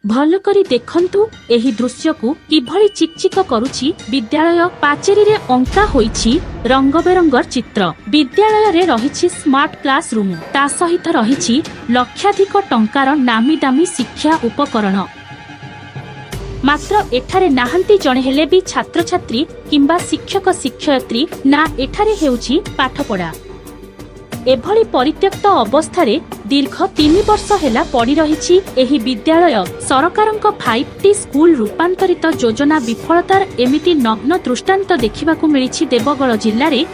भल करी देखंतु एही दृश्य को किभली चिकचिक करुछि। विद्यालय पाचेरी रे अंका होईछि रंग बेरंगर चित्र। विद्यालय रे रहिछि स्मार्ट क्लासरूम, ता सहित रहिछि लक्षाधिक टंकार नामी दामी शिक्षा उपकरण। मात्र एठारे नाहंती जणे हेले भी छात्र छात्री किंबा शिक्षक शिक्षयत्री ना एठारे हेउछि पाठपढ़ा। एभली परित्यक्त अवस्थारे दीर्घ 3 वर्ष हेला पड़ी रहिछि एही विद्यालय। सरकारक 5T स्कूल रूपांतरित योजना विफलतार एमिति नग्न दृष्टांत देखिबाकू मिलिछि देवगढ़ जिल्ला रे।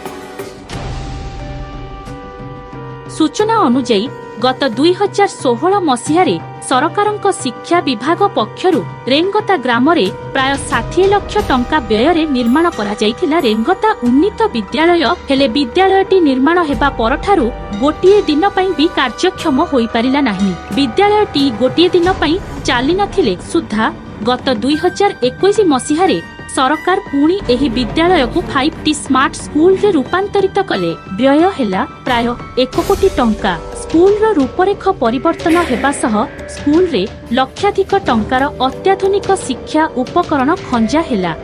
सूचना अनुसार गत 2016 मसीहारे सरकारक शिक्षा विभाग पक्षरु रेंगता ग्राम रे प्राय 60 लाख टंका व्यय निर्माण करा जायथिला रेंगता उन्नीत विद्यालय। हेले विद्यालयटी निर्माण हेबा परठारु गोटिए दिन पई भी कार्यक्षम होई परिला नाही। विद्यालयटी गोटिए दिन पई चाली नथिले सुद्धा गत 2021 मसीहारे सरकार पुणी एही विद्यालय को 5T स्मार्ट स्कूल रे रूपांतरित कले। व्यय हेला प्राय 1 कोटी टंका। स्कूल रो रूपरेख परिवर्तन हेबा सह स्कूल रे लक्षाधिक टंकार अत्याधुनिक शिक्षा उपकरण खंजा हेला।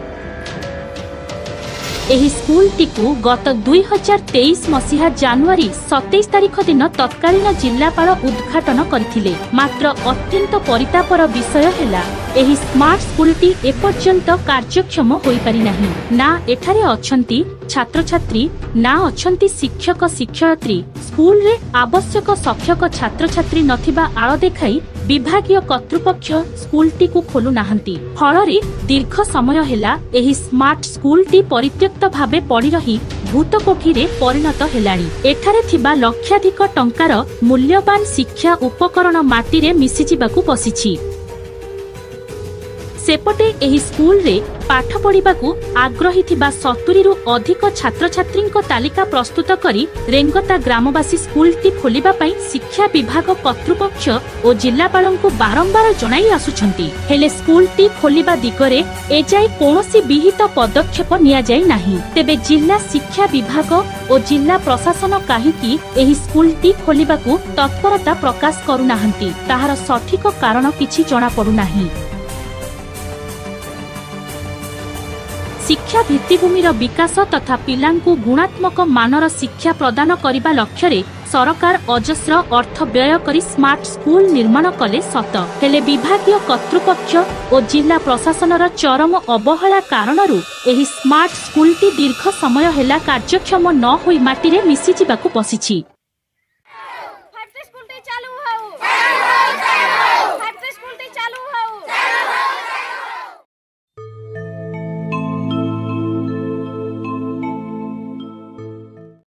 एही स्कूल टीकू गत 2023 मसीहा जनवरी 27 तारिख दिन तत्कालीन जिल्लापाल उद्घाटन करथिले। मात्र अत्यंत परितापर विषय हेला एही स्मार्ट स्कूलटी एपर्यंत कार्यक्षम होई पारि नाही। ना एठारे अछंती छात्र छात्री, ना अछंती शिक्षक शिक्षयत्री। स्कूल रे आवश्यक संख्यक छात्र छात्री नथिबा आळ देखाई विभागीय कर्तृपक्ष स्कूलटी को खोलु नाहंती। फलरे दीर्घ समय हेला एही स्मार्ट स्कूलटी परित्यक्त भाबे पड़ी रही भूतकोठी रे परिणत हेलाणी। एठारे थिबा लक्षाधिक टंकार मूल्यवान शिक्षा उपकरण माटी रे मिसि जिबाकू बसिछि। सेपटे एही स्कूल रे पाठ पढ़िबाकू आग्रही थिबा 70 रु अधिक छात्र छात्री तालिका प्रस्तुत करी रेंगता ग्रामवासी स्कूलटी खोलिबा पई शिक्षा विभाग कर्तृपक्ष और जिल्लापालंकु बारंबार जणाई आसुछंती। हेले स्कूलटी खोलिबा दिगरे एजाई कोनोसी विहित पदक्षेप निया जाई नाही। तेबे जिल्ला शिक्षा विभाग और जिल्ला प्रशासन काहीकि एही स्कूलटी खोलिबाकू तत्परता प्रकाश करू नाहंती, ताहार सठिक कारण किछि जणा पडु नाही। शिक्षा भित्तिभूमिर विकास तथा पिलांकु गुणात्मक मानर शिक्षा प्रदान करिबा लक्ष्य सरकार अजस्र अर्थ व्यय करी स्मार्ट स्कूल निर्माण कले सत। हेले विभागीय कर्तृपक्ष और जिला प्रशासनर चरम अवहेला कारणरू एही स्मार्ट स्कूलटी दीर्घ समय हेला कार्यक्षम न होई माटी रे मिसि जिबाकू बसिछि।